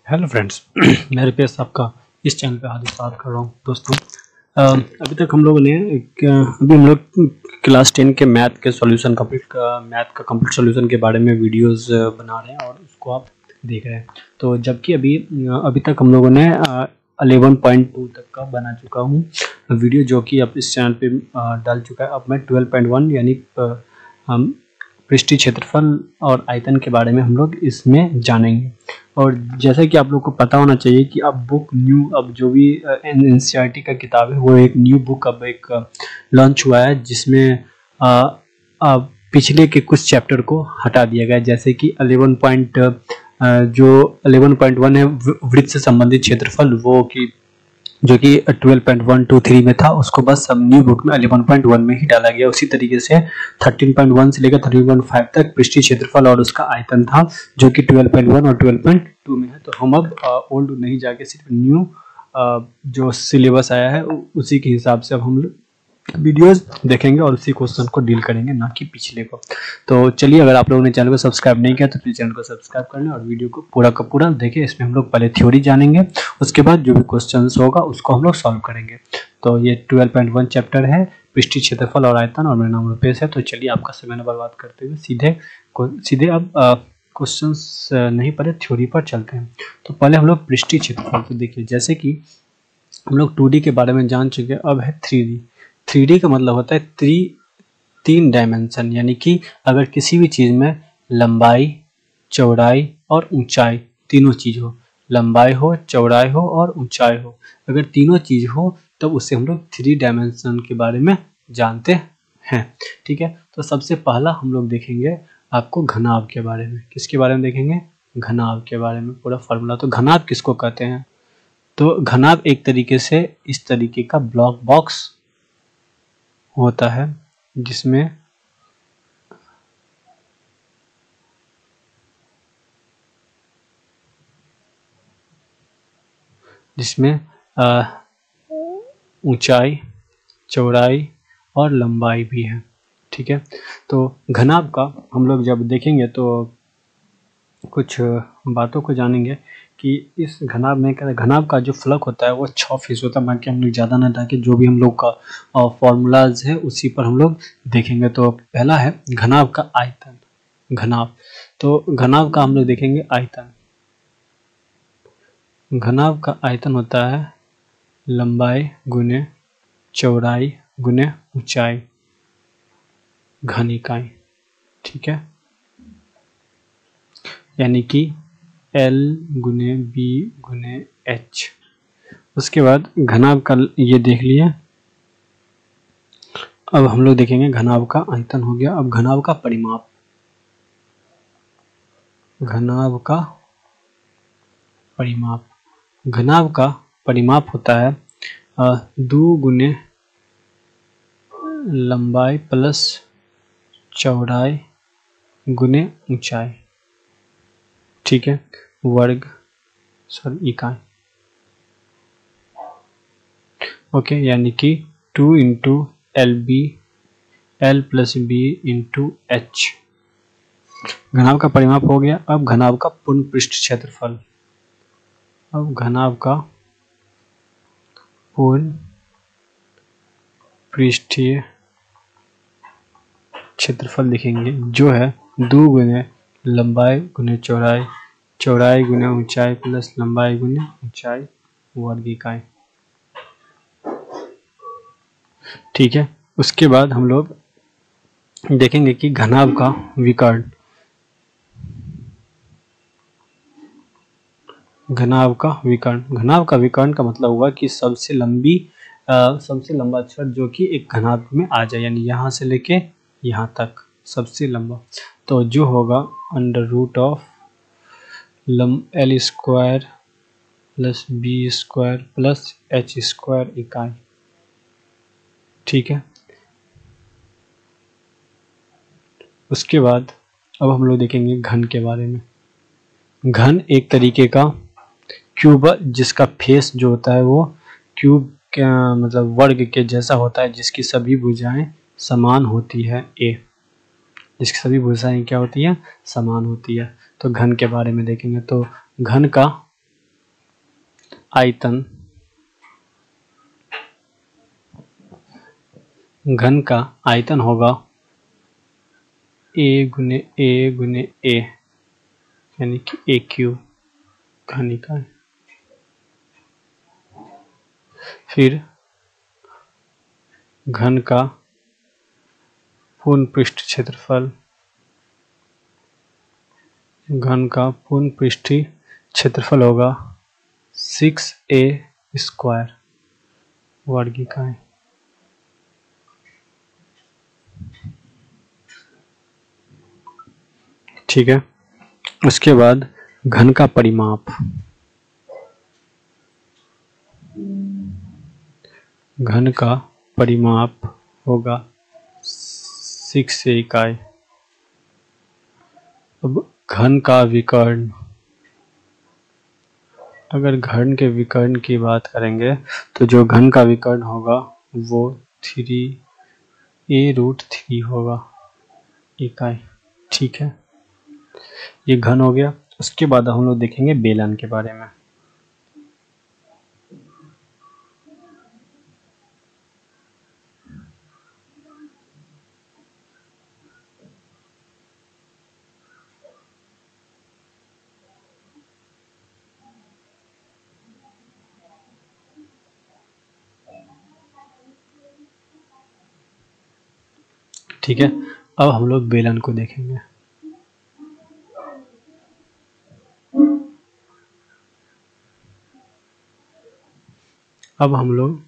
Hello friends मैं रिपेश आपका इस चैनल पे हार्दिक स्वागत कर रहा हूँ दोस्तों। अभी तक हम लोगों ने अभी हम लोग क्लास 10 के मैथ के सॉल्यूशन मैथ का कंप्लीट सॉल्यूशन के बारे में वीडियोस बना रहे हैं और उसको आप देख रहे हैं। तो जबकि अभी तक हम लोगों ने 11.2 तक का बना चुका हूँ वीडियो, जो कि अब इस चैनल पे डाल चुका है। अब मैं 12.1 यानी हम पृष्ठीय क्षेत्रफल और आयतन के बारे में हम लोग इसमें जानेंगे। और जैसा कि आप लोग को पता होना चाहिए कि अब जो भी एनसीईआरटी का किताब है वो एक न्यू बुक अब एक लॉन्च हुआ है, जिसमें पिछले के कुछ चैप्टर को हटा दिया गया है। जैसे कि 11.1 है वृत्त से संबंधित क्षेत्रफल, वो कि जो कि 12.123 में था, उसको बस सब न्यू बुक में 11.1 में ही डाला गया। उसी तरीके से 13.1 से लेकर 13.5 तक पृष्ठीय क्षेत्रफल और उसका आयतन था, जो कि 12.1 और 12.2 में है। तो हम अब ओल्ड नहीं जाके सिर्फ न्यू जो सिलेबस आया है उसी के हिसाब से अब हम लोग वीडियोस देखेंगे और उसी क्वेश्चन को डील करेंगे, ना कि पिछले को। तो चलिए, अगर आप लोगों ने चैनल को सब्सक्राइब नहीं किया तो प्लीज चैनल को सब्सक्राइब कर लें और वीडियो को पूरा का पूरा देखें। इसमें हम लोग पहले थ्योरी जानेंगे, उसके बाद जो भी क्वेश्चन होगा उसको हम लोग सॉल्व करेंगे। तो ये 12.1 चैप्टर है, पृष्ठीय क्षेत्रफल और आयतन, और मेरा नाम रुपेश है। तो चलिए, आपका समय न बर्बाद करते हुए सीधे अब क्वेश्चंस नहीं पढ़े, थ्योरी पर चलते हैं। तो पहले हम लोग पृष्ठीय क्षेत्रफल को देखिए। जैसे कि हम लोग 2D के बारे में जान चुके हैं, अब है 3D। 3D का मतलब होता है तीन डायमेंशन, यानी कि अगर किसी भी चीज में लंबाई, चौड़ाई और ऊंचाई तीनों चीज हो, लंबाई हो, चौड़ाई हो और ऊंचाई हो, अगर तीनों चीज हो तब उससे हम लोग 3 डायमेंशन के बारे में जानते हैं। ठीक है, तो सबसे पहला हम लोग देखेंगे आपको घनाभ के बारे में। किसके बारे में देखेंगे? घनाभ के बारे में पूरा फॉर्मूला। तो घनाभ किसको कहते हैं? तो घनाभ एक तरीके से इस तरीके का ब्लॉक बॉक्स होता है, जिसमें ऊंचाई, चौड़ाई और लंबाई भी है। ठीक है, तो घनाभ का हम लोग जब देखेंगे तो कुछ बातों को जानेंगे कि इस घनाभ का जो फलक होता है वो 6 फीस होता है। बाकी हम लोग ज़्यादा ना डाके, जो भी हम लोग का फॉर्मूलाज है उसी पर हम लोग देखेंगे। तो पहला है घनाभ का आयतन। घनाभ, तो घनाभ का हम लोग देखेंगे आयतन। घनाभ का आयतन होता है लंबाई गुने चौड़ाई गुने ऊंचाई घन इकाई। ठीक है, यानी कि L गुने B गुने H। उसके बाद घनाभ का ये देख लिए। अब हम लोग देखेंगे घनाभ का आयतन हो गया। अब घनाभ का परिमाप। घनाभ का परिमाप, घनाभ का परिमाप होता है 2 गुने लंबाई प्लस चौड़ाई गुने ऊंचाई। ठीक है, इकाई। ओके, यानी कि 2 into L plus B into H। घनाभ का परिमाप हो गया। अब घनाभ का पूर्ण पृष्ठ क्षेत्रफल। अब घनाभ का पूर्ण पृष्ठीय क्षेत्रफल लिखेंगे, जो है 2 गुने लंबाई गुने चौड़ाई, चौड़ाई गुने ऊंचाई प्लस लंबाई गुने ऊंचाई वर्ग इकाई। ठीक है, उसके बाद हम लोग देखेंगे कि घनाभ का विकर्ण। घनाभ का विकर्ण, घनाभ का विकर्ण का मतलब हुआ कि सबसे लंबा अक्षर जो कि एक घनाभ में आ जाए, यानी यहाँ से लेके यहाँ तक सबसे लंबा। तो जो होगा under root of L square plus B square plus H square इकाई। ठीक है, उसके बाद अब हम लोग देखेंगे घन के बारे में। घन एक तरीके का क्यूब, जिसका फेस जो होता है वो क्यूब के मतलब वर्ग के जैसा होता है, जिसकी सभी भुजाएं समान होती है। जिसकी सभी भुजाएं क्या होती है? समान होती है। तो घन के बारे में देखेंगे। तो घन का आयतन, घन का आयतन होगा ए गुने ए यानी कि ए क्यूब घन इकाई। फिर घन का पूर्ण पृष्ठ क्षेत्रफल, घन का पूर्ण पृष्ठीय क्षेत्रफल होगा 6a स्क्वायर वर्ग इकाई। ठीक है। उसके बाद घन का परिमाप, घन का परिमाप होगा 6 इकाई। अब घन का विकर्ण, अगर घन के विकर्ण की बात करेंगे तो जो घन का विकर्ण होगा वो 3a√3 होगा इकाई। ठीक है, ये घन हो गया। उसके बाद हम लोग देखेंगे बेलन के बारे में। ठीक है, अब हम लोग बेलन को देखेंगे। अब हम लोग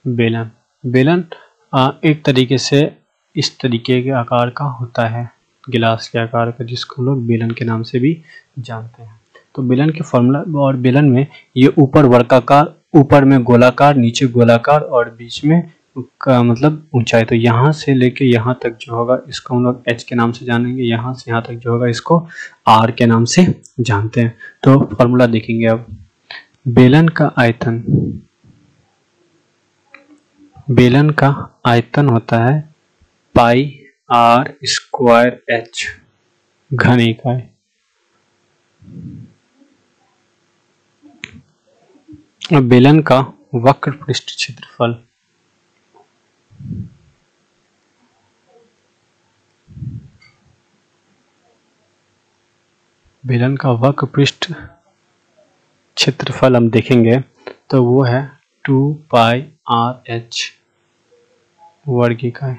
बेलन एक तरीके से इस तरीके के आकार का होता है, गिलास के आकार का, जिसको हम लोग बेलन के नाम से भी जानते हैं। तो बेलन के फॉर्मूला, और बेलन में ये ऊपर वर्गाकार, ऊपर में गोलाकार, नीचे गोलाकार और बीच में का मतलब ऊंचाई। तो यहाँ से लेके यहाँ तक जो होगा इसको हम लोग h के नाम से जानेंगे, यहाँ से यहाँ तक जो होगा इसको r के नाम से जानते हैं। तो फॉर्मूला देखेंगे अब। बेलन का आयतन, बेलन का आयतन होता है पाई r स्क्वायर h घन इकाई। अब बेलन का वक्र पृष्ठ क्षेत्रफल, बेलन का वक्र पृष्ठ क्षेत्रफल हम देखेंगे तो वो है 2πr/h वर्ग इकाई।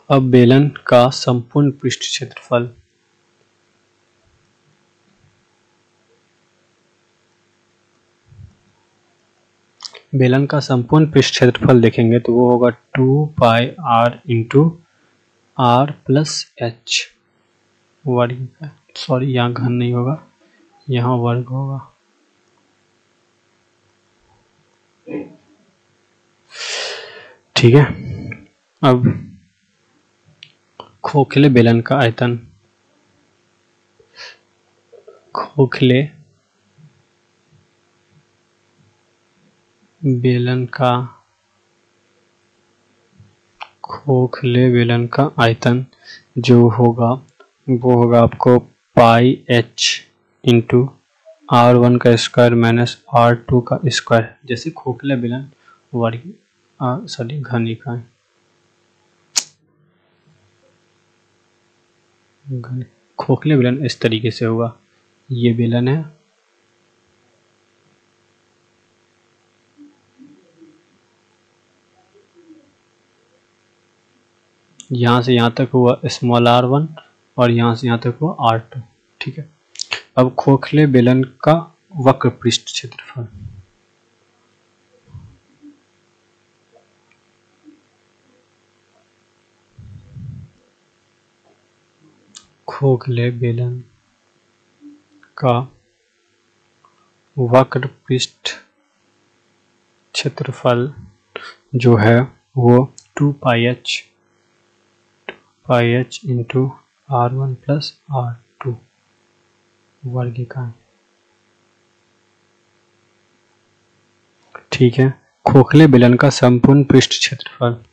अब बेलन का संपूर्ण पृष्ठ क्षेत्रफल, बेलन का संपूर्ण पृष्ठ क्षेत्रफल देखेंगे तो वो होगा 2πr × r+h वर्ग इकाई। सॉरी, यहाँ घन नहीं होगा, यहाँ वर्ग होगा। ठीक है। अब खोखले बेलन का आयतन, खोखले बेलन का, खोखले बेलन का आयतन जो होगा वो होगा आपको πh × r1 का स्क्वायर माइनस r2 का स्क्वायर। जैसे खोखले बेलन वर्ग घन इकाई, खोखले बेलन इस तरीके से होगा। ये बेलन है, यहाँ से यहाँ तक हुआ स्मॉल r1 और यहाँ से यहाँ तक हुआ r2। ठीक है। अब खोखले बेलन का वक्र पृष्ठ क्षेत्रफल, खोखले बेलन का वक्र पृष्ठ क्षेत्रफल जो है वो 2πh × r1 + r2 वर्ग इकाई। ठीक है। खोखले बेलन का संपूर्ण पृष्ठ क्षेत्रफल,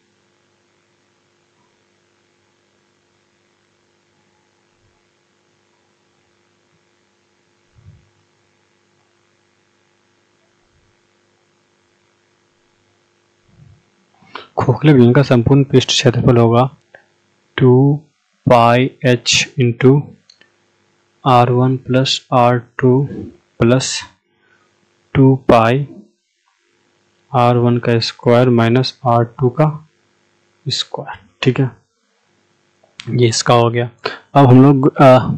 खोखले बेलन का संपूर्ण पृष्ठ क्षेत्रफल होगा 2 पाई h into R1 plus R2 plus 2 पाई R1 का स्क्वायर माइनस R2 का स्क्वायर। ठीक है, ये इसका हो गया। अब हम लोग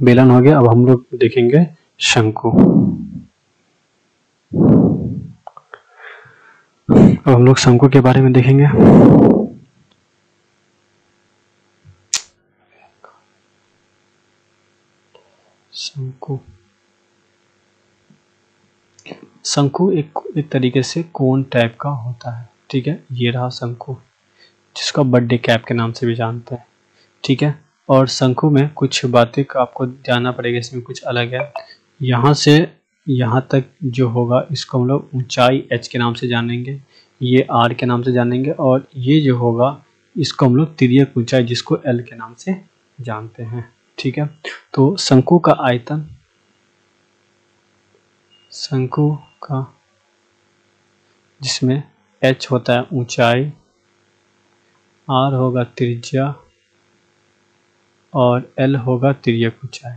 बेलन हो गया, अब हम लोग देखेंगे शंकु। अब हम लोग शंकु के बारे में देखेंगे। शंकु एक तरीके से कोन टाइप का होता है। ठीक है, ये रहा शंकु, जिसका बर्थडे कैप के नाम से भी जानते हैं। ठीक है, और शंकु में कुछ बातें आपको जानना पड़ेगा, इसमें कुछ अलग है। यहाँ से यहाँ तक जो होगा इसको हम लोग ऊंचाई h के नाम से जानेंगे, ये r के नाम से जानेंगे, और ये जो होगा इसको हम लोग तिर्यक ऊंचाई जिसको l के नाम से जानते हैं। ठीक है, तो शंकु का आयतन, शंकु का जिसमें h होता है ऊंचाई, r होगा त्रिज्या और l होगा तिर्यक ऊंचाई।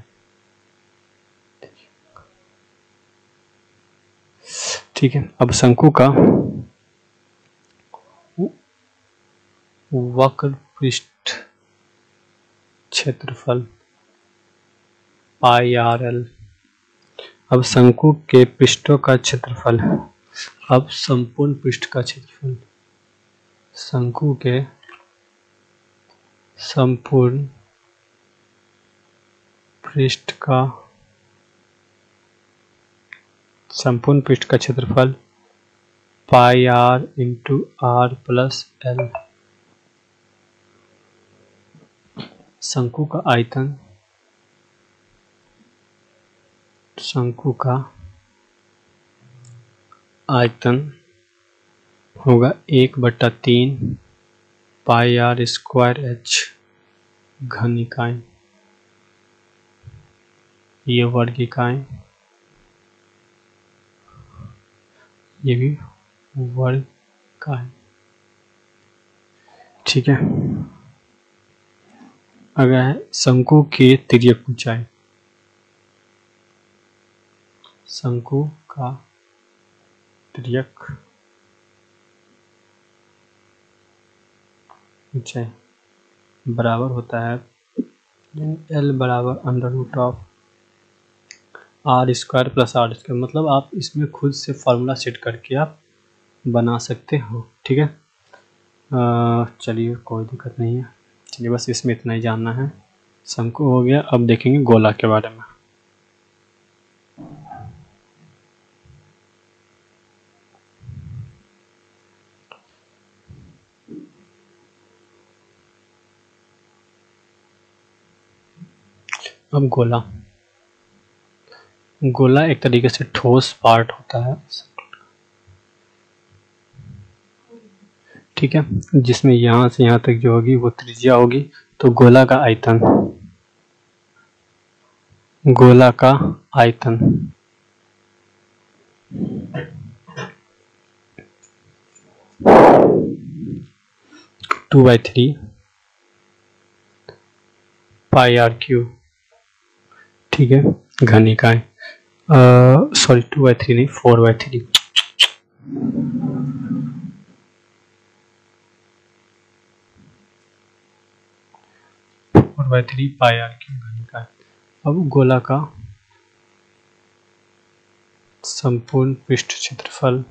ठीक है, अब शंकु का वक्र पृष्ठ क्षेत्रफल पाई RL। अब शंकु के पृष्ठों का क्षेत्रफल, अब संपूर्ण पृष्ठ का क्षेत्रफल, शंकु के संपूर्ण पृष्ठ का क्षेत्रफल पाई R into R plus L। शंकु का आयतन, शंकु का आयतन होगा 1/3 पाई R स्क्वायर h घन इकाई, ये वर्ग इकाई, ये भी वर्ग इकाई। ठीक है, अगर शंकु की तिर्यक ऊंचाई, शंकु का तिर्यक ऊंचाई बराबर होता है L बराबर √r² प्लस r²। मतलब आप इसमें खुद से फार्मूला सेट करके आप बना सकते हो। ठीक है, चलिए कोई दिक्कत नहीं है। चलिए बस इसमें इतना ही जानना है। शंकु हो गया, अब देखेंगे गोला के बारे में। अब गोला एक तरीके से ठोस पार्ट होता है। ठीक है, जिसमें यहाँ से यहाँ तक जो होगी वो त्रिज्या होगी। तो गोला का आयतन, गोला का आयतन 2/3 पाई R³ ठीक है, घन इकाई। सॉरी 2/3 नहीं, 4/3 पाई R³ घन इकाई। अब गोला का संपूर्ण पृष्ठ क्षेत्रफल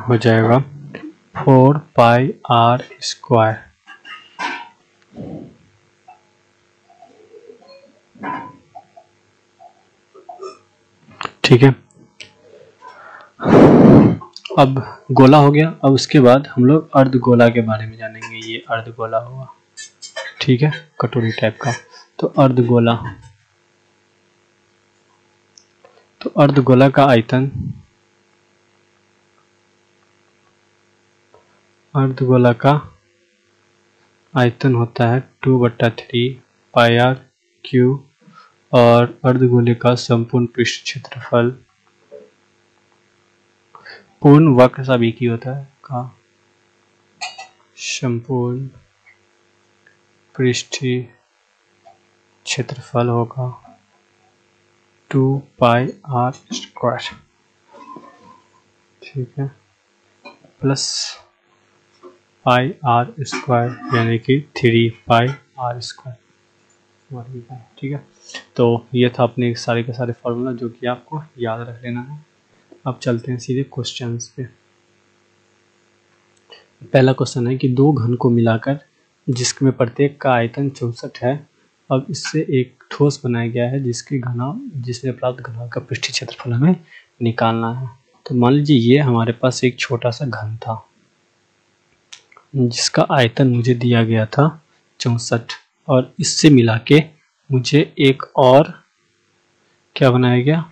हो जाएगा 4 पाई R²। ठीक है, अब गोला हो गया। अब उसके बाद हम लोग अर्धगोला के बारे में जानेंगे। ये अर्धगोला हुआ, ठीक है, कटोरी टाइप का। तो अर्धगोला, तो अर्धगोला का आयतन, अर्धगोला का आयतन होता है 2/3 पाई R³ और अर्धगोले का संपूर्ण पृष्ठ क्षेत्रफल पूर्ण वक्र सब एक ही होता है का संपूर्ण पृष्ठीय क्षेत्रफल होगा 2πr², ठीक है, प्लस πr², यानी कि 3πr², ठीक है। तो ये था अपने सारे के सारे फॉर्मूला जो कि आपको याद रख लेना है। अब चलते हैं सीधे क्वेश्चंस पे। पहला क्वेश्चन है कि दो घन को मिलाकर जिसमें प्रत्येक का आयतन 64 है, अब इससे एक ठोस बनाया गया है जिसमें प्राप्त घनाभ का पृष्ठीय क्षेत्रफल हमें निकालना है। तो मान लीजिए ये हमारे पास एक छोटा सा घन था जिसका आयतन मुझे दिया गया था 64, और इससे मिला के मुझे एक और क्या बनाया गया,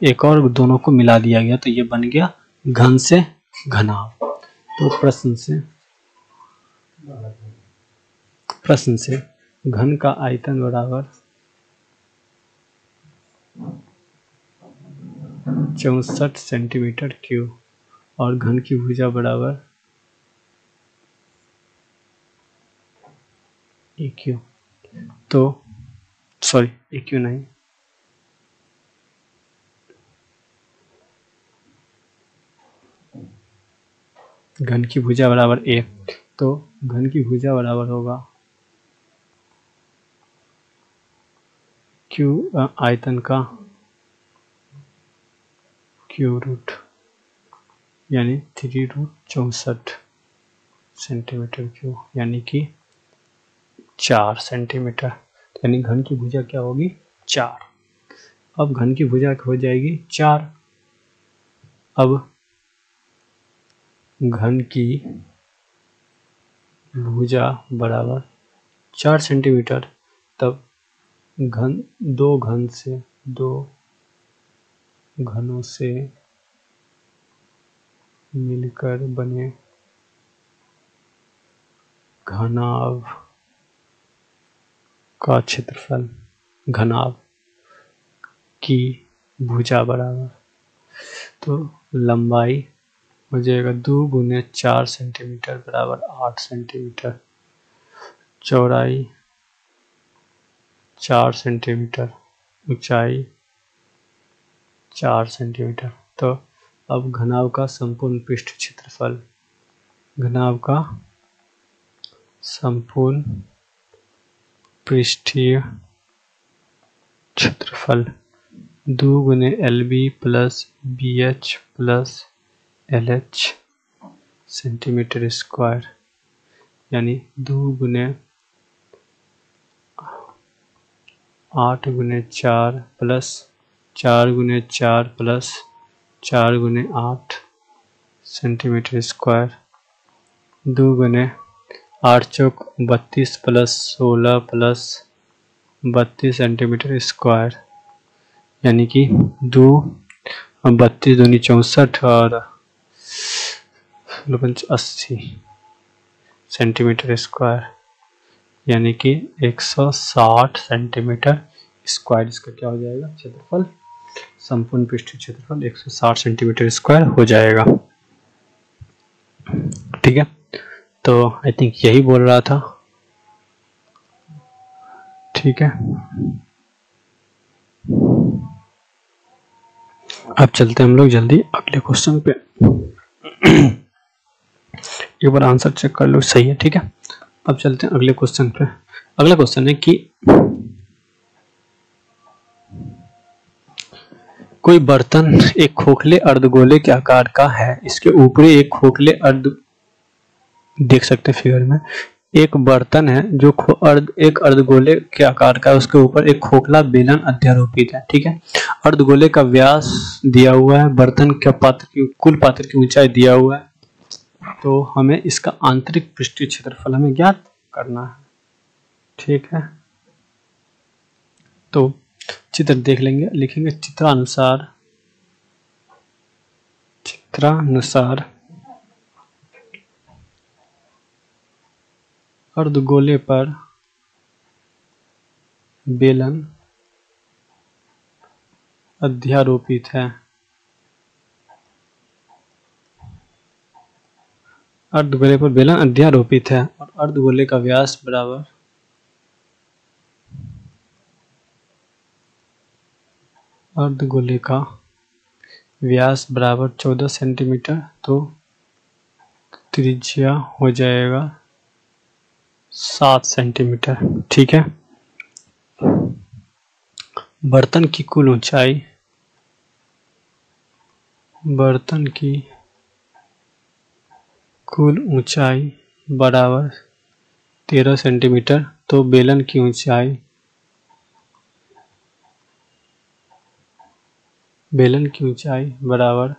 एक और दोनों को मिला दिया गया, तो ये बन गया घन से घनाभ। तो प्रश्न से घन का आयतन बराबर 64 सेंटीमीटर क्यूब और घन की भुजा बराबर AQ, तो सॉरी AQ नहीं, घन की भुजा बराबर A, तो घन की भुजा बराबर होगा Q आयतन का क्यूब रूट, यानी 3√64 सेंटीमीटर क्यूब, यानी कि 4 सेंटीमीटर। यानी घन की भुजा क्या होगी 4। अब घन की भुजा हो जाएगी 4। अब घन की भुजा बराबर 4 सेंटीमीटर, तब दो घनों से मिलकर बने घनाभ का क्षेत्रफल, घनाभ की भुजा बराबर, तो लंबाई हो जाएगा 2 गुने 4 सेंटीमीटर बराबर 8 सेंटीमीटर, चौड़ाई 4 सेंटीमीटर, ऊंचाई 4 सेंटीमीटर। तो अब घनाभ का संपूर्ण पृष्ठ क्षेत्रफल, घनाभ का संपूर्ण पृष्ठीय क्षेत्रफल 2 गुने LB plus BH plus LH centimetre square, यानी 2 गुने 8 गुने 4 प्लस 4 गुने 4 प्लस 4 गुने 8 सेंटीमीटर स्क्वायर, 2 गुने 8 चौक 32 प्लस 16 प्लस 32 सेंटीमीटर स्क्वायर, यानी कि 2 32 दूनी 64 और 80 सेंटीमीटर स्क्वायर, यानी कि 160 सेंटीमीटर स्क्वायर। इसका क्या हो जाएगा क्षेत्रफल, संपूर्ण पृष्ठीय क्षेत्रफल 160 सेंटीमीटर स्क्वायर हो जाएगा। ठीक है, तो आई थिंक यही बोल रहा था। ठीक है, अब चलते हैं हम लोग जल्दी अगले क्वेश्चन पे। एक बार आंसर चेक कर लो, सही है। ठीक है, अब चलते हैं अगले क्वेश्चन पे। अगला क्वेश्चन है कि कोई बर्तन एक खोखले अर्धगोले के आकार का है, इसके ऊपरी एक खोखले देख सकते हैं फिगर में, एक बर्तन है जो एक अर्धगोले के आकार का है, उसके ऊपर एक खोखला बेलन अध्यारोपित है। ठीक है, अर्धगोले का व्यास दिया हुआ है, बर्तन के कुल पात्र की ऊंचाई दिया हुआ है, तो हमें इसका आंतरिक पृष्ठीय क्षेत्रफल हमें ज्ञात करना है। ठीक है, तो चित्र देख लेंगे, लिखेंगे चित्रानुसार अर्धगोले पर बेलन अध्यारोपित है। अर्धगोले पर बेलन अध्यारोपित है और अर्धगोले का व्यास बराबर अर्धगोले का व्यास बराबर 14 सेंटीमीटर, तो त्रिज्या हो जाएगा 7 सेंटीमीटर। ठीक है। बर्तन की कुल ऊंचाई, बर्तन की कुल ऊंचाई बराबर 13 सेंटीमीटर, तो बेलन की ऊंचाई, बेलन की ऊंचाई बराबर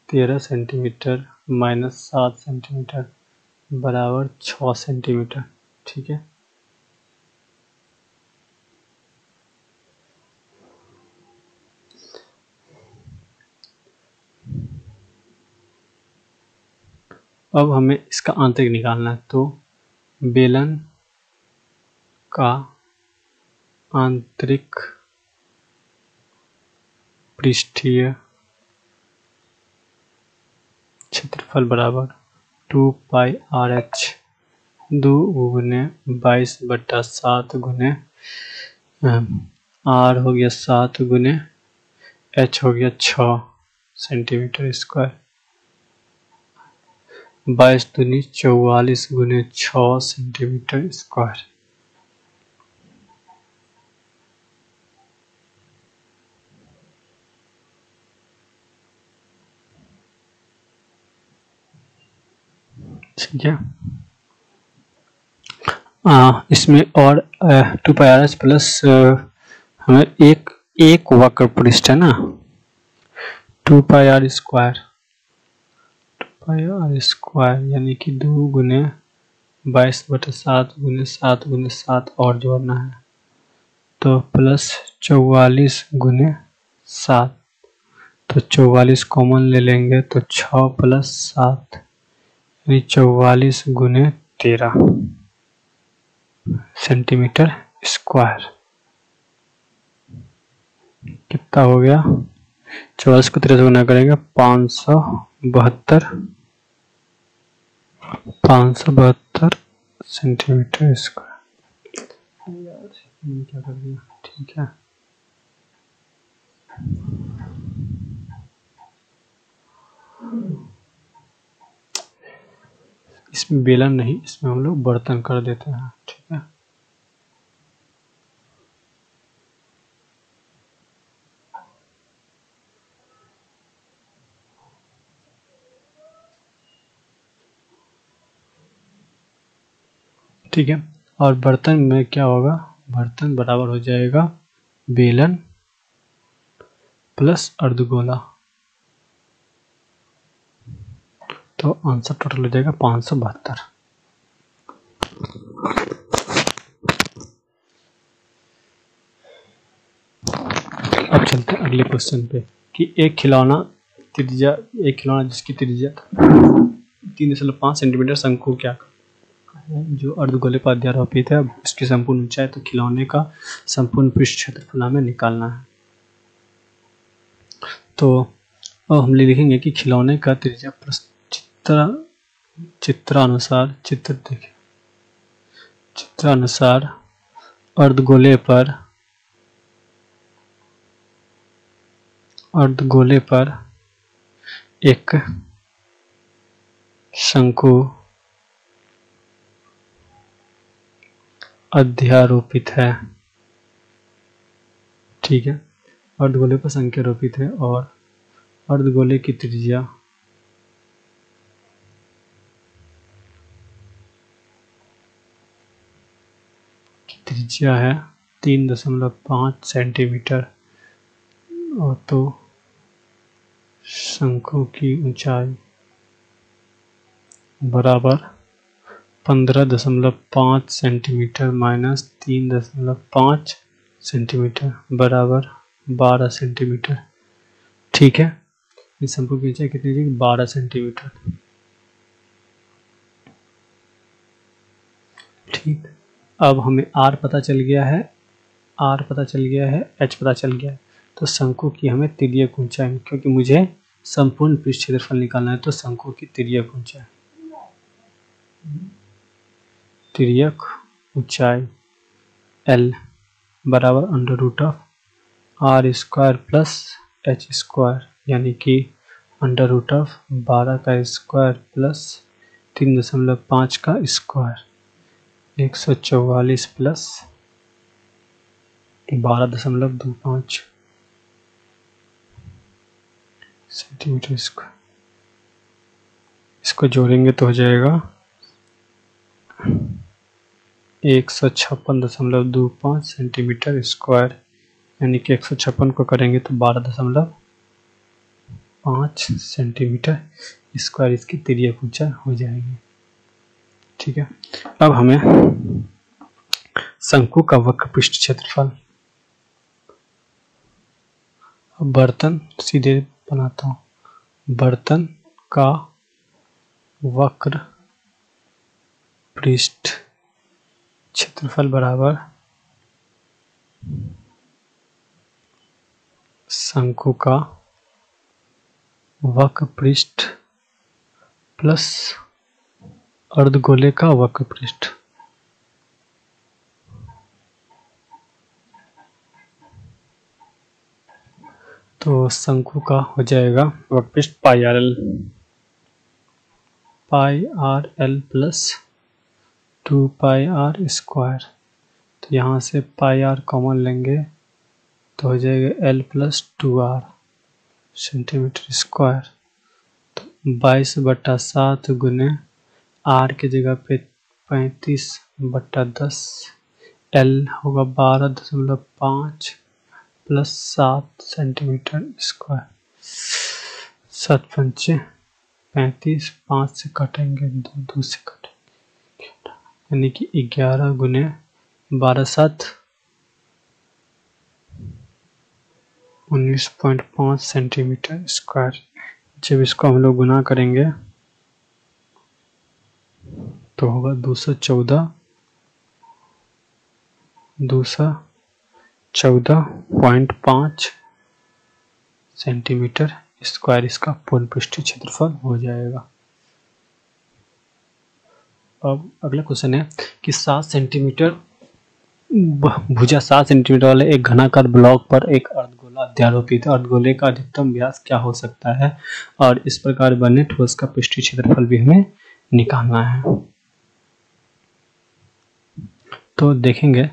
13 सेंटीमीटर माइनस 7 सेंटीमीटर बराबर 6 सेंटीमीटर। ठीक है। अब हमें इसका आंतरिक निकालना है, तो बेलन का आंतरिक पृष्ठीय क्षेत्रफल बराबर 2 पाई RH 2 गुने 22/7 गुने R हो गया 7 गुने H हो गया 6 सेंटीमीटर स्क्वायर। 22 दूनी 44 गुने 6 सेंटीमीटर स्क्वायर। ठीक है। इसमें और 2 पाई RH प्लस हमें एक वक्र पृष्ठ है ना, 2 pi R square, 2 pi R square यानी कि 2 गुने 22/7 गुने 7 गुने 7 और जोड़ना है, तो प्लस 44 गुने 7, तो 44 कॉमन ले लेंगे तो 6 प्लस 7 यानी 44 गुने 13 सेंटीमीटर स्क्वायर। कितना हो गया? 44 को 13 से गुना करेंगे 572 सेंटीमीटर स्क्वायर। यार क्या कर दिया? ठीक है। इसमें बेलन नहीं, इसमें हम लोग बर्तन कर देते हैं। ठीक है। ठीक है। और बर्तन में क्या होगा? बर्तन बराबर हो जाएगा बेलन प्लस अर्धगोला, तो आंसर टोटल हो जाएगा 572। अब चलते हैं अगले क्वेश्चन पे कि एक खिलौना जिसकी त्रिज्या 3.5 सेंटीमीटर शंकु क्या है जो अर्धगोले पर अध्यारोपित है, इसकी संपूर्ण ऊंचाई, तो खिलौने का संपूर्ण पृष्ठ क्षेत्रफल हमें निकालना है। तो अब हम लिखेंगे कि खिलौने का त्रिज्या चित्रानुसार अर्धगोले पर एक शंकु अध्यारोपित है। ठीक है। अर्धगोले पर शंकु आरोपित है और अर्धगोले की त्रिज्या है 3.5 सेंटीमीटर और तो शंकु की ऊंचाई बराबर 15.5 सेंटीमीटर माइनस 3.5 सेंटीमीटर बराबर 12 सेंटीमीटर। ठीक है। इस शंकु की ऊंचाई कितनी थी? 12 सेंटीमीटर। ठीक। अब हमें R पता चल गया है, H पता चल गया है, तो शंकु की हमें तिर्यक ऊंचाई, क्योंकि मुझे संपूर्ण पृष्ठ क्षेत्रफल निकालना है, तो शंकु की तिर्यक ऊंचाई तिर्यक ऊंचाई L बराबर under root of R square plus H square, यानी कि अंडर रूट ऑफ 12 का स्क्वायर प्लस 3.5 का स्क्वायर 144 प्लस 12.25 सेंटीमीटर स्क्वायर। इसको जोड़ेंगे तो हो जाएगा 156.25 सेंटीमीटर स्क्वायर, यानी कि 156 को करेंगे तो 12.5 सेंटीमीटर स्क्वायर इसकी तिर्यक ऊंचाई हो जाएगी। ठीक है, अब हमें शंकु का वक्र पृष्ठ क्षेत्रफल, अब बर्तन सीधे बनाता हूँ। बर्तन का वक्र पृष्ठ क्षेत्रफल बराबर शंकु का वक्र पृष्ठ प्लस अर्धगोले का वक्र पृष्ठ। तो शंकु का हो जाएगा वक्र पृष्ठ pi R L plus 2 pi R square. तो यहाँ से पाई आर कॉमन लेंगे तो हो जाएगा L plus 2r centimetre square. तो 22/7 गुने आर के जगह पे 35/10, एल होगा 12.5 प्लस 7 सेंटीमीटर स्क्वायर। 7 पंचे 35, 5 से कटेंगे 2 से कटेंगे, यानी कि 11 गुने 12/7 19.5 सेंटीमीटर स्क्वायर। जब इसको हम लोग गुना करेंगे तो होगा 214.5 सेंटीमीटर स्क्वायर इसका पूर्ण पृष्ठीय क्षेत्रफल हो जाएगा। अब अगला क्वेश्चन है कि 7 सेंटीमीटर भुजा 7 सेंटीमीटर वाले एक घनाकार ब्लॉक पर एक अर्धगोला अध्यारोपित है। अर्धगोले का अधिकतम व्यास क्या हो सकता है और इस प्रकार बने ठोस का पृष्ठीय क्षेत्रफल भी हमें निकालना है। तो देखेंगे,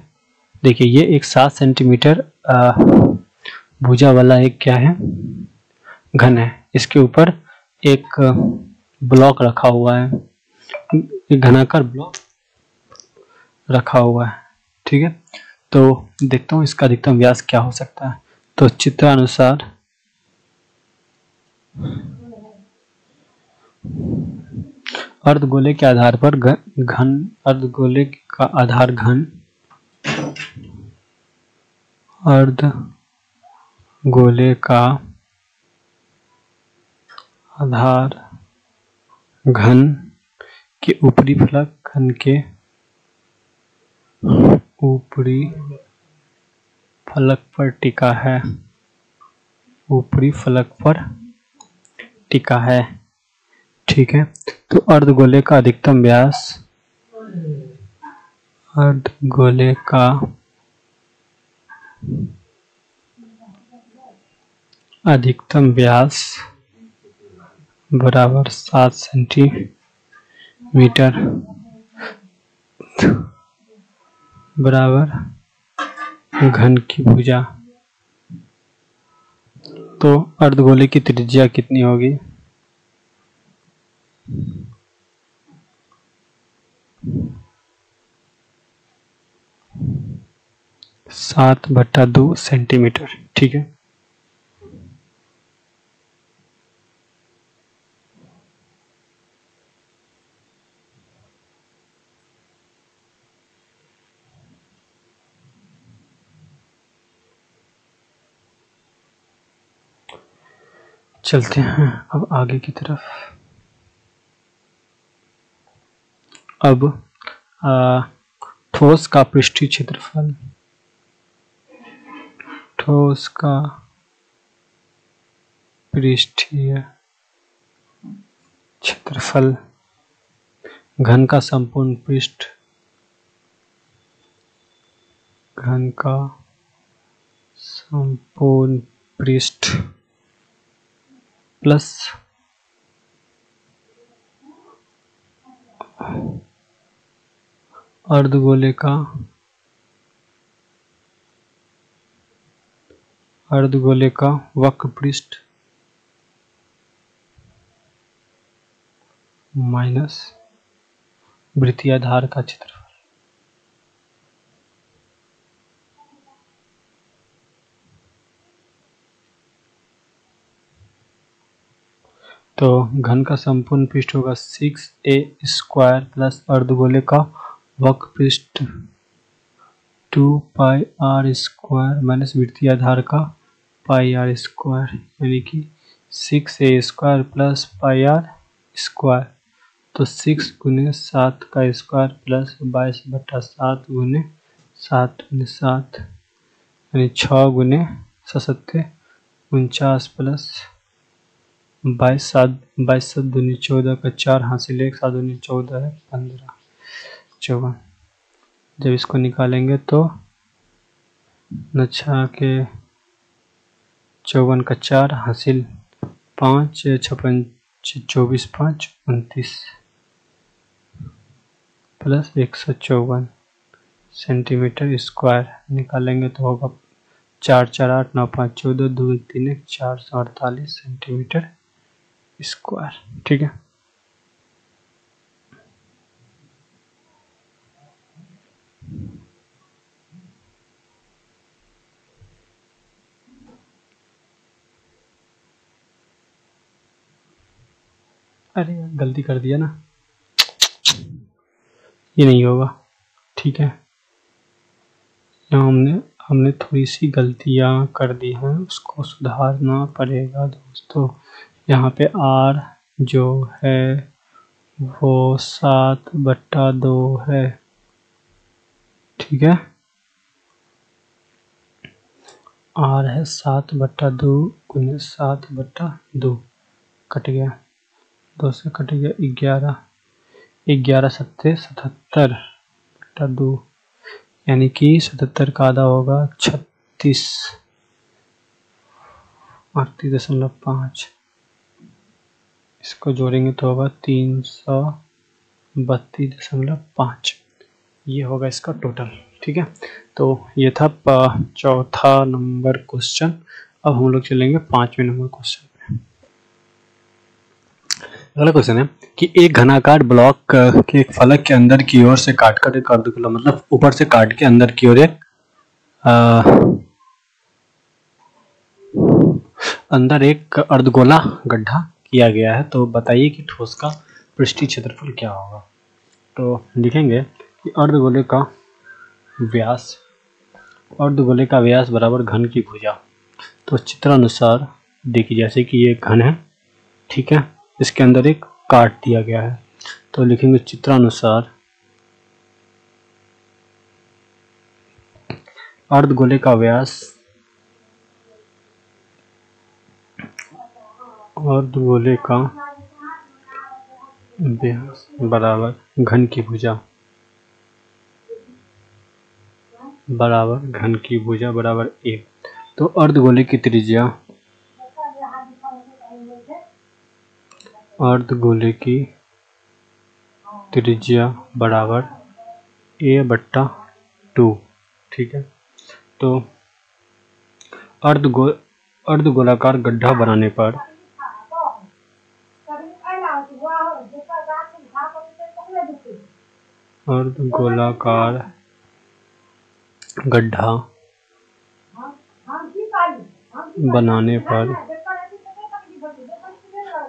देखिए ये एक 7 सेंटीमीटर भुजा वाला एक क्या है, घन है। इसके ऊपर एक ब्लॉक रखा हुआ है, एक घनाकार ब्लॉक रखा हुआ है। ठीक है, तो देखता हूँ इसका अधिकतम व्यास क्या हो सकता है। तो चित्रानुसार अर्धगोले के आधार पर घन, अर्धगोले का आधार घन, अर्धगोले का आधार घन के ऊपरी फलक घन के ऊपरी फलक पर टिका है, ऊपरी फलक पर टिका है। ठीक है, तो अर्धगोले का अधिकतम व्यास, अर्धगोले का अधिकतम व्यास बराबर 7 सेंटीमीटर बराबर घन की भुजा। तो अर्धगोले की त्रिज्या कितनी होगी, 7/2 सेंटीमीटर। ठीक है, चलते हैं अब आगे की तरफ। अब ठोस का पृष्ठीय क्षेत्रफल, ठोस का पृष्ठीय क्षेत्रफल घन का संपूर्ण पृष्ठ, घन का संपूर्ण पृष्ठ प्लस अर्धगोले का वक्र पृष्ठ माइनस वृत्तीयाधार का क्षेत्रफल। तो घन का संपूर्ण पृष्ठ होगा 6a² प्लस अर्धगोले का वक्र पृष्ठ 2πr² माइनस वृत्तीयाधार का πr², यानी कि 6a² प्लस πr²। तो 6 गुने 7 का स्क्वायर प्लस 22/7 गुने 7 गुने 7, यानी 6 गुने 7 49 प्लस 22 दूनी 14 का 4 हासिल 1 7 दूनी 14 है 15 54। जब इसको निकालेंगे तो 9 के 54 का 4 हासिल 5 56 24 5 29 प्लस 154 सेंटीमीटर स्क्वायर। निकालेंगे तो होगा 4 4 8 9 5 14 2 3 1 448 सेंटीमीटर स्क्वायर। ठीक है, अरे गलती कर दिया ना, ये नहीं होगा। ठीक है, यहाँ हमने थोड़ी सी गलतियाँ कर दी हैं, उसको सुधारना पड़ेगा दोस्तों। यहाँ पे r जो है वो 7/2 है। ठीक है, r है 7/2 गुने 7/2, कट गया 2 से कट गया 11, 11 7 77/2, यानी कि 77 का आधा होगा 36 38.5। इसको जोड़ेंगे तो होगा 332.5। ये होगा इसका टोटल। ठीक है, तो ये था चौथा नंबर क्वेश्चन। अब हम लोग चलेंगे 5वें नंबर क्वेश्चन पे। अगला क्वेश्चन है कि एक घनाकार ब्लॉक के एक फलक के अंदर की ओर से काटकर एक अर्धगोला, मतलब ऊपर से काट के अंदर की ओर एक अंदर एक अर्धगोला गड्ढा किया गया है। तो बताइए कि ठोस का पृष्ठीय क्षेत्रफल क्या होगा। तो लिखेंगे कि अर्धगोले का व्यास बराबर घन की भुजा। तो चित्रानुसार देखिए, जैसे कि ये घन है, ठीक है, इसके अंदर एक काट दिया गया है। तो लिखेंगे चित्रानुसार अर्धगोले का व्यास बराबर घन की भुजा बराबर 1। तो अर्धगोले की त्रिज्या बराबर a/2। ठीक है, तो अर्धगोलाकार गड्ढा बनाने पर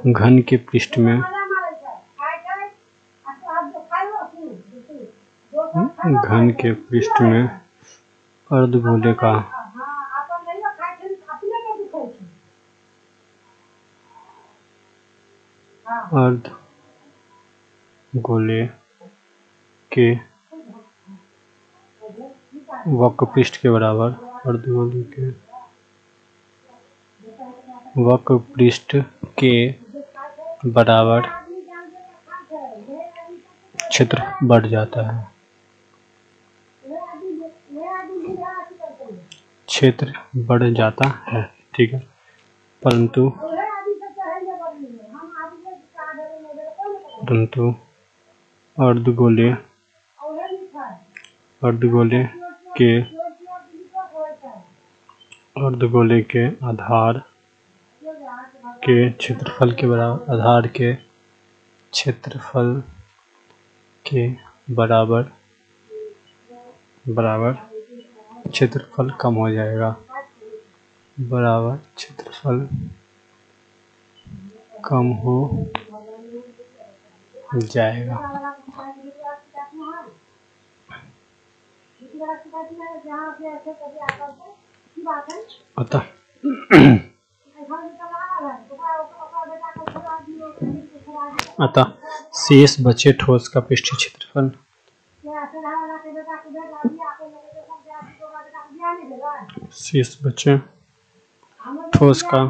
घन के पृष्ठ में अर्धगोले के वक्र पृष्ठ के बराबर क्षेत्र बढ़ जाता है, क्षेत्र बढ़ जाता है, ठीक है। परंतु अर्धगोलीय के आधार के क्षेत्रफल के बराबर क्षेत्रफल कम हो जाएगा, क्षेत्रफल कम हो जाएगा। अतः शेष बचे ठोस का पृष्ठीय क्षेत्रफल ठोस का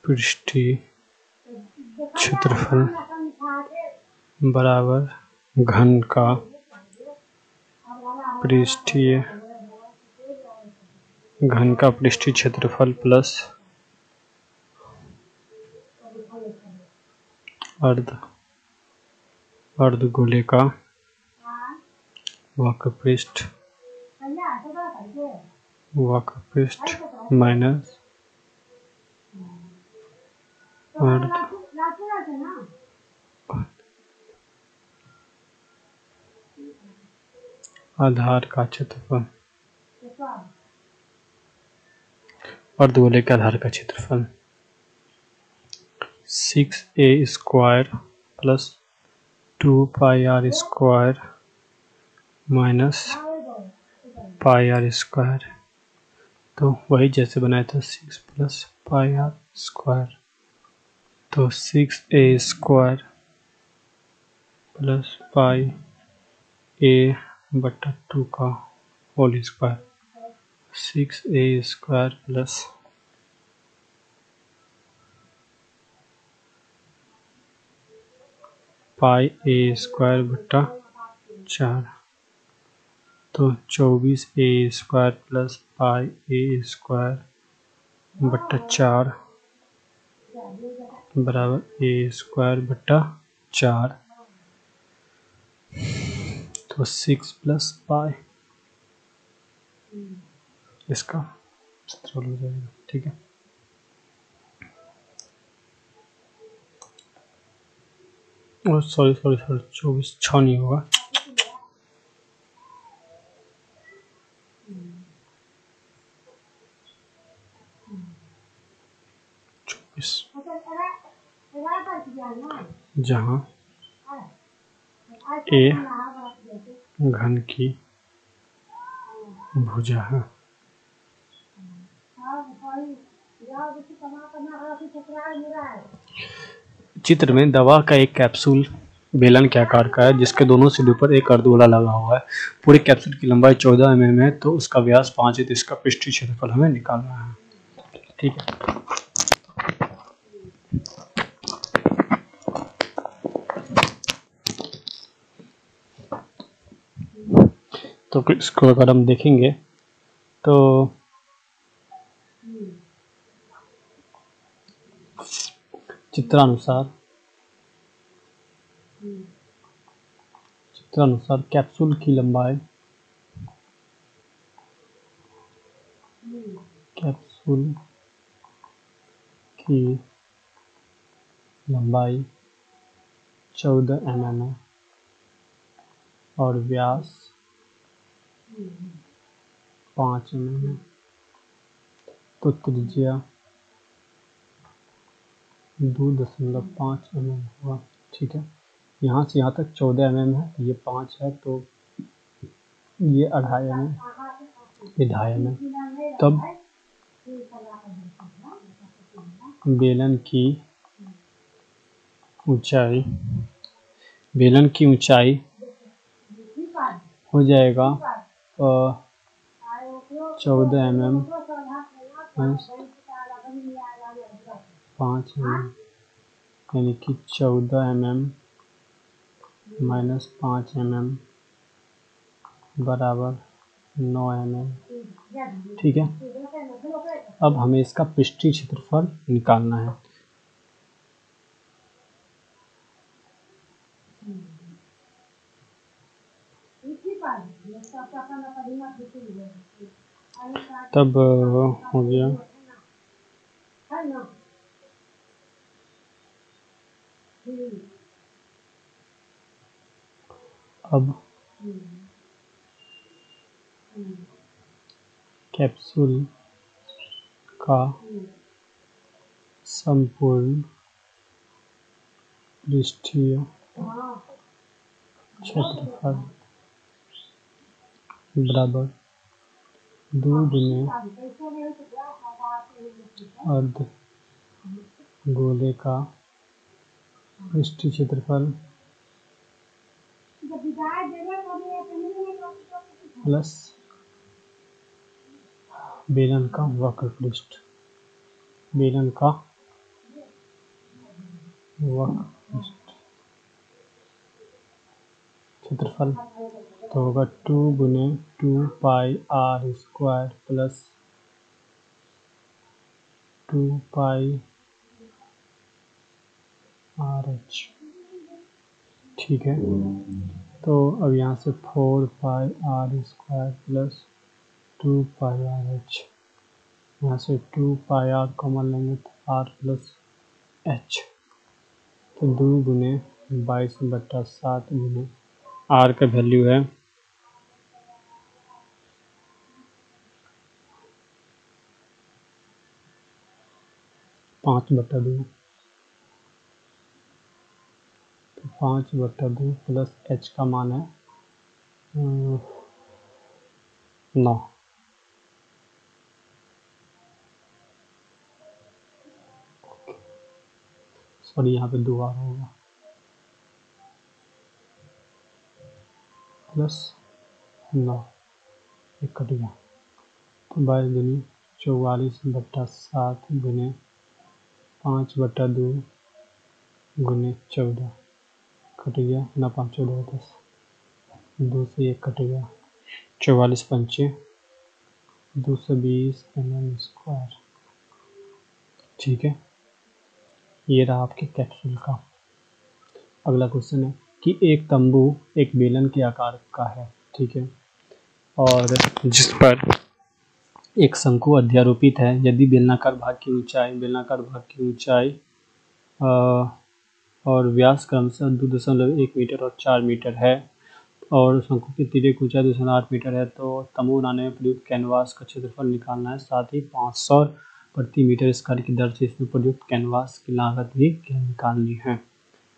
पृष्ठीय क्षेत्रफल बराबर घन का पृष्ठीय क्षेत्रफल प्लस अर्धगोले का वक्रपृष्ठ माइनस आधार का क्षेत्रफल, अर्धगोले के आधार का क्षेत्रफल 6a square plus 2πr square minus πr square. तो वही जैसे बनाया था 6 प्लस πr स्क्वायर, तो 6a square plus pi a बटा 2 का whole square, 6a square plus pi a square बटा 4, तो 24a square plus pi a square बटा 4 बराबर a स्क्वायर बटा 4, तो 6 प्लस पाई इसका क्षेत्रफल हो जाएगा, ठीक है। और सॉरी 24 6 नहीं होगा, 24, जहाँ a घन की भुजा है। चित्र में दवा का एक कैप्सूल बेलन के आकार का है जिसके दोनों सिरों पर एक अर्धगोला लगा हुआ है। पूरे कैप्सूल की लंबाई 14 mm है, तो उसका व्यास 5 है, तो इसका पृष्ठीय क्षेत्रफल हमें निकालना है, ठीक है। तो इसको अगर हम देखेंगे तो चित्रानुसार कैप्सूल की लंबाई 14 mm है और व्यास 5 mm है, तो त्रिज्या 2.5 mm होगा, ठीक है। यहाँ से यहाँ तक 14 mm है, ये 5 है, तो ये 2.5 mm, ये 2.5 mm। तब बेलन की ऊंचाई हो जाएगा 14 mm 5 mm यानी कि 14 mm - 5 mm बराबर 9 mm। ठीक है, अब हमें इसका पृष्ठीय क्षेत्रफल निकालना है। तब हो गया अब कैप्सूल का संपूर्ण पृष्ठीय क्षेत्रफल बराबर 2 गुने अर्ध गोले का पृष्ठीय क्षेत्रफल प्लस बेलन का वक्र पृष्ठ, बेलन का वक्र पृष्ठ क्षेत्रफल तो होगा 2 गुने 2 pi r square plus 2 pi RH। ठीक है, तो अब यहाँ से 4 pi r square plus 2 pi RH, यहाँ से 2 पाई r कॉमन लेंगे तो r प्लस h, तो 2 गुने 22/7 गुने r का वैल्यू है 5/2, तो 5/2 प्लस h का मान है 9। सॉरी, यहाँ पे 2 बार होगा प्लस 9, एक कट गया, तो 22 दूनी 44/7 गुने 5/2 गुने 14, कट गया ना, 5 14 10, 2 से 1 कट गया, 44 पंचे 220 mm स्क्वायर। ठीक है, ये रहा आपके कैप्सूल का। अगला क्वेश्चन है कि एक तंबू एक बेलन के आकार का है, ठीक है, और जिस पर एक शंकु अध्यारोपित है। यदि बेलनाकार भाग की ऊंचाई और व्यास क्रमशः 2.1 मीटर और 4 मीटर है और शंकु की तिर्यक ऊंचाई 2.8 मीटर है, तो तंबू बनाने में प्रयुक्त कैनवास का क्षेत्रफल निकालना है। साथ ही 500 प्रति मीटर स्क्वायर की दर से इसमें प्रयुक्त कैनवास की लागत भी निकालनी है।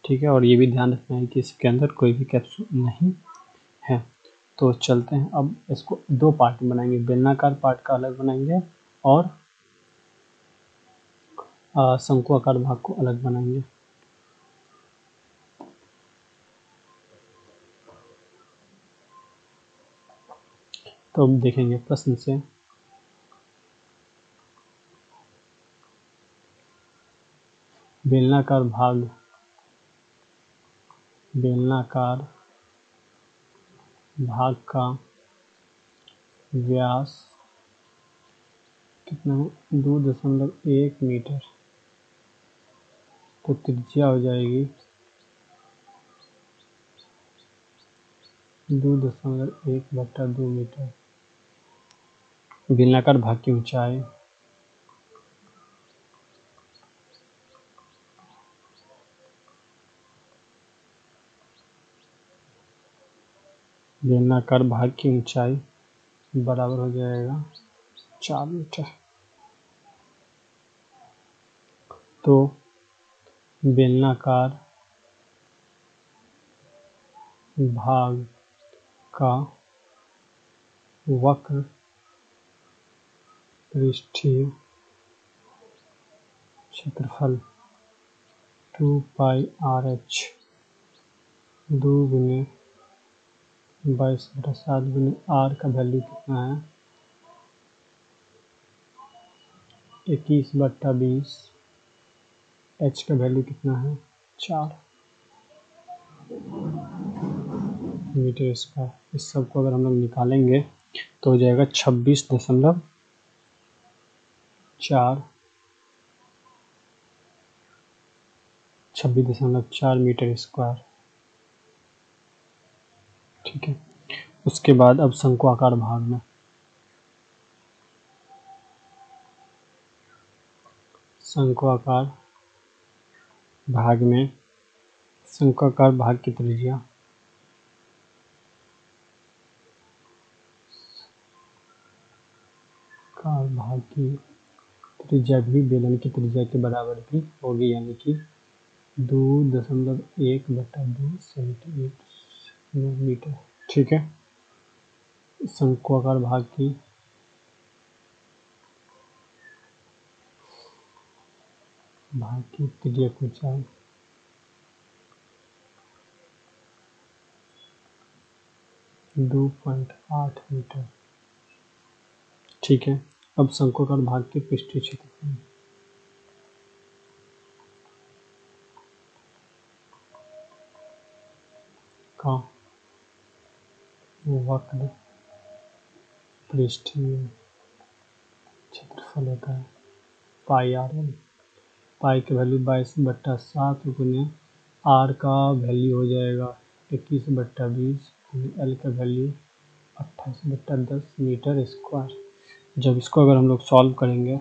ठीक है, और ये भी ध्यान रखना है कि इसके अंदर कोई भी कैप्सूल नहीं है। तो चलते हैं, अब इसको 2 पार्ट में बनाएंगे, बेलनाकार पार्ट का अलग बनाएंगे और शंकु आकार भाग को अलग बनाएंगे। तो अब देखेंगे प्रश्न से, बेलनाकार भाग का व्यास कितना है, 2.1 मीटर, तो त्रिज्या हो जाएगी 2.1/2 मीटर। बेलनाकार भाग की ऊंचाई बराबर हो जाएगा 4 मीटर। तो बेलनाकार भाग का वक्र पृष्ठीय क्षेत्रफल 2 पाई RH 2 गुने 22/7 गुने r का वैल्यू कितना है 21/20 एच का वैल्यू कितना है 4 मीटर स्क्वायर। इस सब को अगर हम लोग निकालेंगे तो हो जाएगा 26.4 मीटर स्क्वायर। ठीक है, उसके बाद अब शंकु आकार भाग में, शंकु आकार भाग में शंक्वाकार भाग की त्रिज्या आकार भाग की त्रिज्या भी बेलन की त्रिज्या के बराबर भी होगी, यानी कि 2.1/2 सेंटीमीटर। ठीक है, शंक्वाकार भाग की तिर्यक ऊंचाई 2.8 मीटर। ठीक है, अब शंक्वाकार भाग के पृष्ठीय क्षेत्रफल का वक्र पृष्ठीय क्षेत्रफल होता है πr1। पाई की वैल्यू 22/7 गुने आर का वैल्यू हो जाएगा 21/20, एल का वैल्यू 28/10 मीटर स्क्वायर। जब इसको अगर हम लोग सॉल्व करेंगे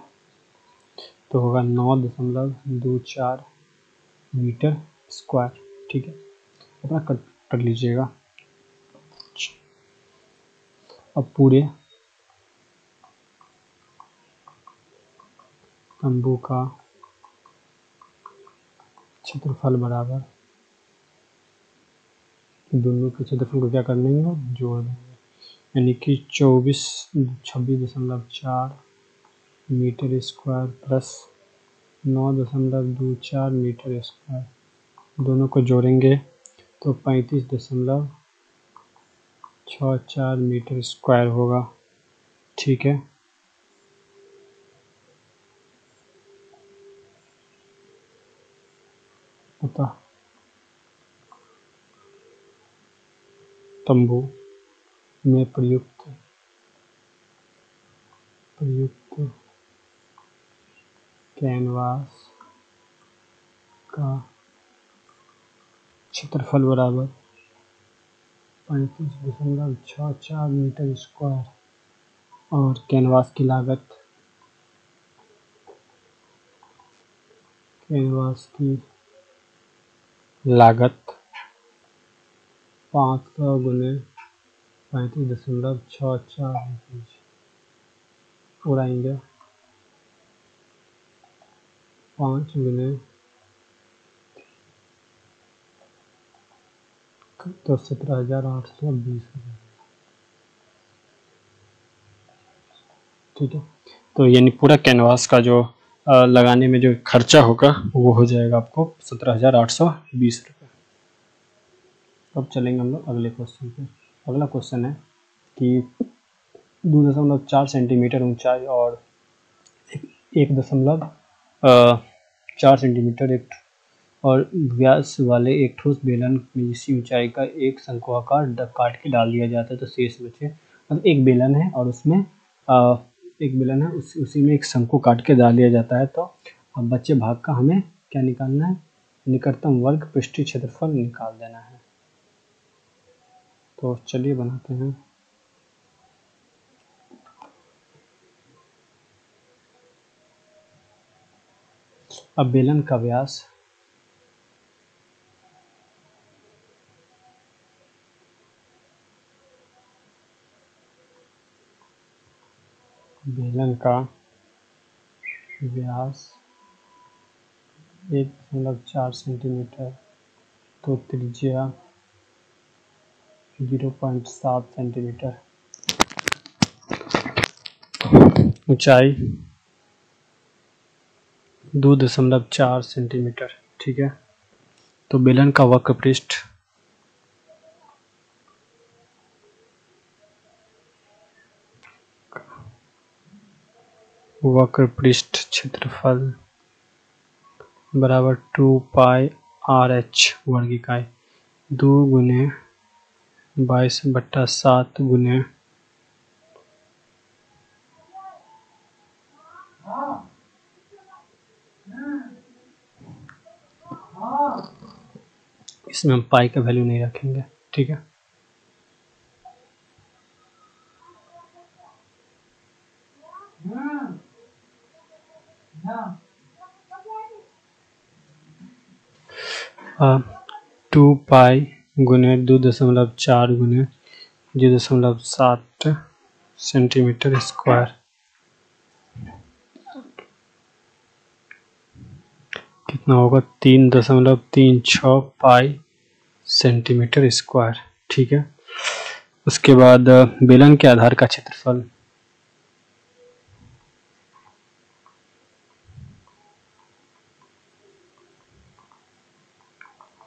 तो होगा 9.24 मीटर स्क्वायर। ठीक है, अपना कट कर लीजिएगा। अब पूरे तंबू का क्षेत्रफल बराबर, दोनों के क्षेत्रफल को क्या कर देंगे, जोड़ देंगे, यानी कि 26.4 मीटर स्क्वायर प्लस 9.24 मीटर स्क्वायर, दोनों को जोड़ेंगे तो 35.64 मीटर स्क्वायर होगा। ठीक है, अतः तंबू में प्रयुक्त कैनवास का क्षेत्रफल बराबर 35.64 मीटर स्क्वायर और कैनवास की लागत 500 गुने 35.64 उड़ाएंगे 5 गुने तो 17,820। ठीक है, तो यानी पूरा कैनवास का जो लगाने में जो खर्चा होगा वो हो जाएगा आपको 17,820 रुपये। अब चलेंगे हम लोग अगले क्वेश्चन पे। अगला क्वेश्चन है कि 2.4 सेंटीमीटर ऊंचाई और 1.4 सेंटीमीटर एक और व्यास वाले एक ठोस बेलन में इसी ऊंचाई का एक शंक्वाकार काट के डाल दिया जाता है तो शेष बचे, मतलब एक बेलन है और उसमें उसी में एक शंकु काट के डाल दिया जाता है। तो अब बचे भाग का हमें क्या निकालना है, निकटतम वर्ग पृष्ठीय क्षेत्रफल निकाल देना है। तो चलिए बनाते हैं। अब बेलन का व्यास व्यास 1.4 सेंटीमीटर तो त्रिज्या 0.7 सेंटीमीटर, ऊंचाई 2.4 सेंटीमीटर। ठीक है, तो बेलन का वक्र पृष्ठ क्षेत्रफल बराबर 2 पाई RH वर्ग इकाई 2 गुने 22/7 गुने इसमें हम पाई का वैल्यू नहीं रखेंगे, ठीक है। अब 2 पाई गुने 2.4 गुने 0.7 सेंटीमीटर स्क्वायर कितना होगा 3.36 पाई सेंटीमीटर स्क्वायर, ठीक है। उसके बाद बेलन के आधार का क्षेत्रफल,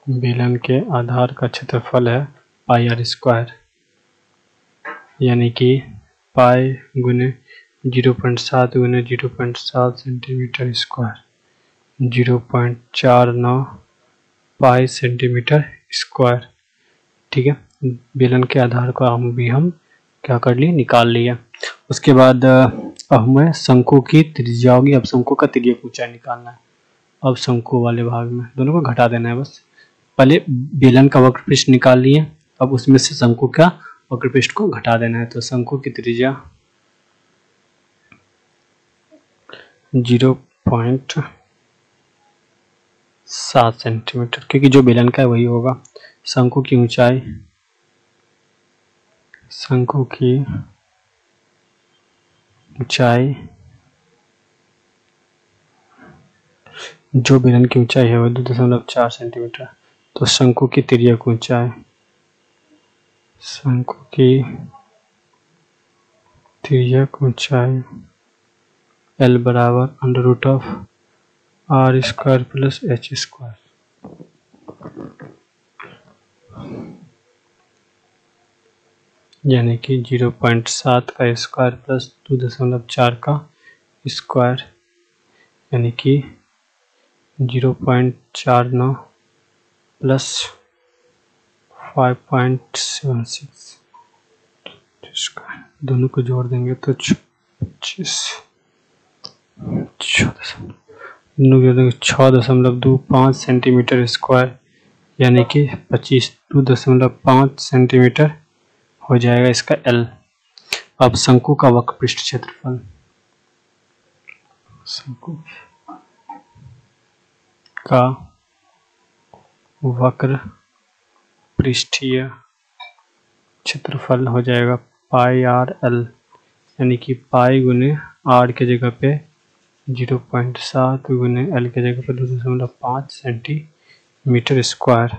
बेलन के आधार का क्षेत्रफल है पाई R स्क्वायर, यानी कि पाई गुने 0.7 गुने 0.7 सेंटीमीटर स्क्वायर 0.49 पाई सेंटीमीटर स्क्वायर, ठीक है। बेलन के आधार को हम क्या कर लिए, निकाल लिया। उसके बाद अब हमें शंकु की त्रिज्या होगी। अब शंकु का त्रिज्या ऊंचाई निकालना है। अब शंकु वाले भाग में दोनों को घटा देना है बस। पहले बेलन का वक्रपृष्ठ निकाल लिए, अब उसमें से शंकु का वक्रपृष्ठ को घटा देना है। तो शंकु की त्रिज्या 0.7 सेंटीमीटर, क्योंकि जो बेलन का है वही होगा। शंकु की ऊंचाई, जो बेलन की ऊंचाई है वो 2.4 सेंटीमीटर। तो शंकु की तिर्यक ऊंचाई, L बराबर √r² + h², यानी कि 0.7 का स्क्वायर प्लस 2.4 का स्क्वायर, यानी कि 0.49 प्लस 5.76, दोनों को जोड़ देंगे तो 6.25 सेंटीमीटर स्क्वायर, यानी कि 2.5 सेंटीमीटर हो जाएगा इसका L। अब शंकु का वक्रपृष्ठ क्षेत्रफल, शंकु का वक्र पृष्ठीय क्षेत्रफल हो जाएगा पाई RL, यानी कि पाई गुने R के जगह पे 0.7 गुने L के जगह पे 2.5 सेंटीमीटर स्क्वायर।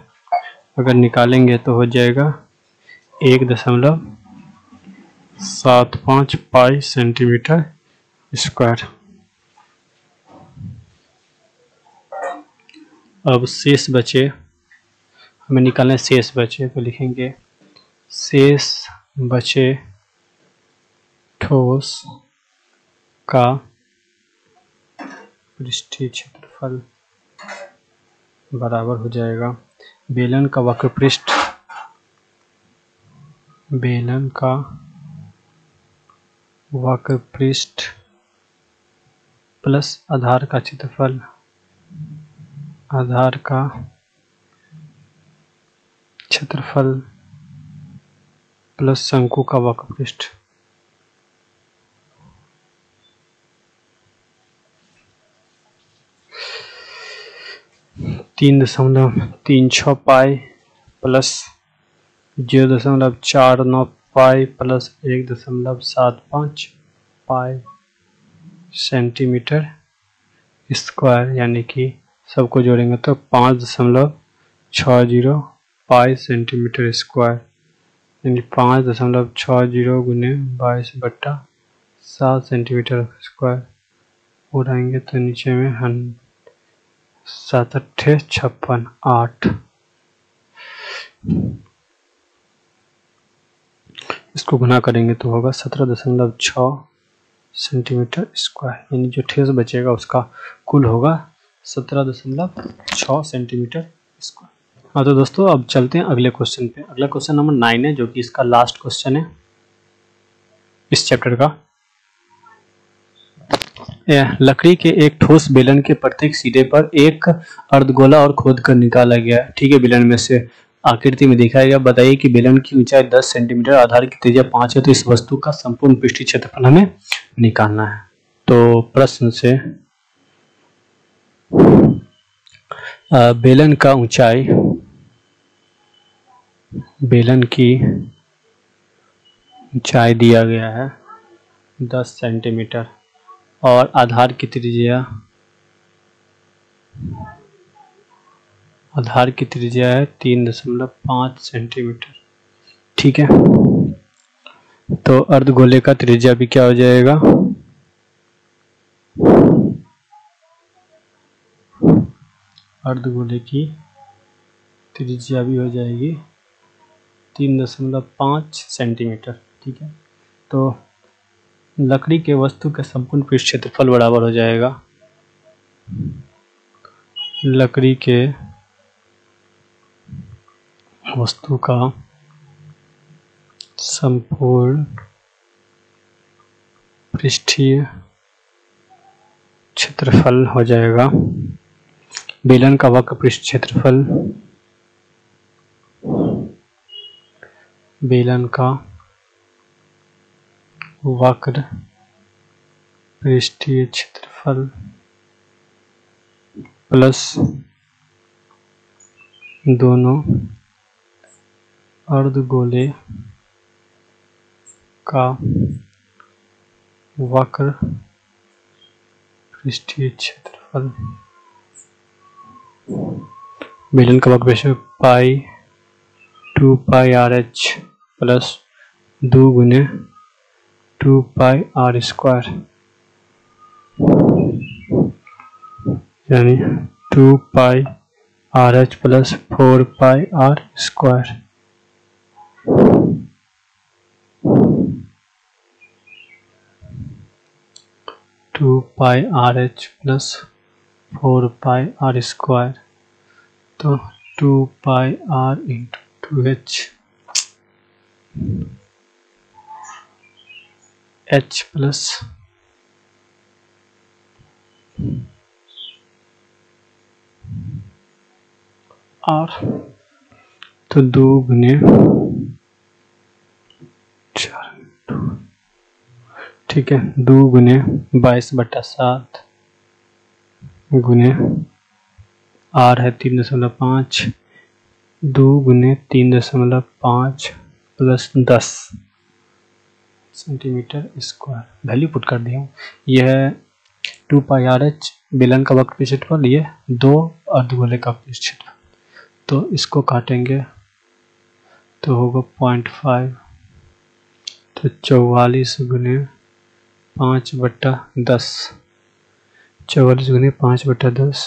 अगर निकालेंगे तो हो जाएगा 1.75 पाई सेंटीमीटर स्क्वायर। अब शेष बचे, हमें निकालना है शेष बचे, तो लिखेंगे शेष बचे ठोस का पृष्ठीय क्षेत्रफल बराबर हो जाएगा बेलन का वक्रपृष्ठ प्लस आधार का क्षेत्रफल, प्लस शंकु का वक्रपृष्ठ। (3.36 पाई प्लस 0.49 पाई प्लस 1.75 पाई सेंटीमीटर स्क्वायर, यानी कि सबको जोड़ेंगे तो 5.60 पाई सेंटीमीटर स्क्वायर, यानी 5.60 गुने 22/7 सेंटीमीटर स्क्वायर उड़ाएंगे तो नीचे में 7 8 56 8। इसको गुना करेंगे तो होगा 17.6 सेंटीमीटर स्क्वायर, यानी जो ठेस बचेगा उसका कुल होगा 17.6 सेंटीमीटर स्क्वायर। हाँ तो दोस्तों अब चलते हैं अगले क्वेश्चन पे। अगला क्वेश्चन नंबर 9 है, जो कि इसका लास्ट क्वेश्चन है इस चैप्टर का। लकड़ी के एक ठोस बेलन के प्रत्येक सिरे पर एक अर्धगोला और खोद कर निकाला गया है। ठीक है, बेलन में से आकृति में दिखाया गया। बताइए कि बेलन की ऊंचाई 10 सेंटीमीटर, आधार की त्रिज्या 5 है, तो इस वस्तु का संपूर्ण पृष्ठीय क्षेत्रफल हमें निकालना है। तो प्रश्न से बेलन का ऊंचाई, बेलन की ऊंचाई दिया गया है 10 सेंटीमीटर और आधार की त्रिज्या, आधार की त्रिज्या है 3.5 सेंटीमीटर। ठीक है, तो अर्धगोले का त्रिज्या भी क्या हो जाएगा, अर्धगोले की त्रिज्या भी हो जाएगी 3.5 सेंटीमीटर। ठीक है, तो लकड़ी के वस्तु के संपूर्ण पृष्ठ क्षेत्रफल बराबर हो जाएगा, लकड़ी के वस्तु का संपूर्ण पृष्ठीय क्षेत्रफल हो जाएगा बेलन का वक्र पृष्ठ क्षेत्रफल, बेलन का वक्र पृष्ठीय क्षेत्रफल प्लस दोनों अर्धगोले का वक्र पृष्ठीय क्षेत्रफल। बेलन का वक्र पृष्ठफल 2 पाई RH प्लस 2 गुने 2 पाई R स्क्वायर, यानी 2 pi RH plus 4 pi R square. Two pi RH plus 4 pi R square, तो 2 pi R into 2H H plus R, तो 2 गुने 4, ठीक है, 2 गुने 22/7 गुने R है 3.5, 2 गुने 3.5 plus 10 centimetre square. Value put कर दिया हूँ। यह 2 पाई RH बेलन का वक्र पृष्ठ क्षेत्रफल, ये 2 अर्धगोले का पृष्ठ क्षेत्रफल। तो इसको काटेंगे तो होगा 0.5, तो 44 गुने 5/10, 44 गुने 5/10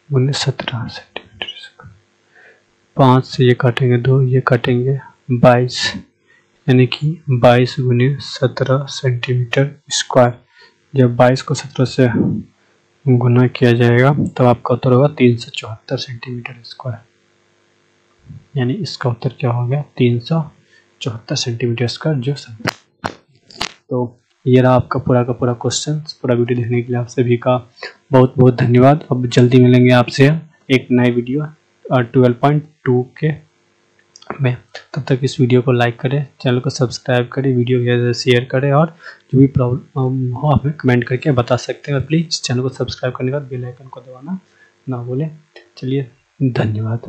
गुने 17 सेंटीमीटर। 5 से ये काटेंगे 2, ये काटेंगे 22, यानी कि 22 गुने 17 सेंटीमीटर स्क्वायर। जब 22 को 17 से गुना किया जाएगा तब आपका उत्तर होगा 374 सेंटीमीटर स्क्वायर, यानी इसका उत्तर क्या हो गया 374 सेंटीमीटर स्क्वायर जो सब। तो ये रहा आपका पूरा का पूरा क्वेश्चन। पूरा वीडियो देखने के लिए आप सभी का बहुत बहुत धन्यवाद। अब जल्दी मिलेंगे आपसे एक नई वीडियो 12.2 के में। तब तक इस वीडियो को लाइक करें, चैनल को सब्सक्राइब करें, वीडियो को शेयर करें और जो भी प्रॉब्लम हो आप हमें कमेंट करके बता सकते हैं। और प्लीज़ चैनल को सब्सक्राइब करने के बाद बेल आइकन को दबाना ना भूलें। चलिए, धन्यवाद।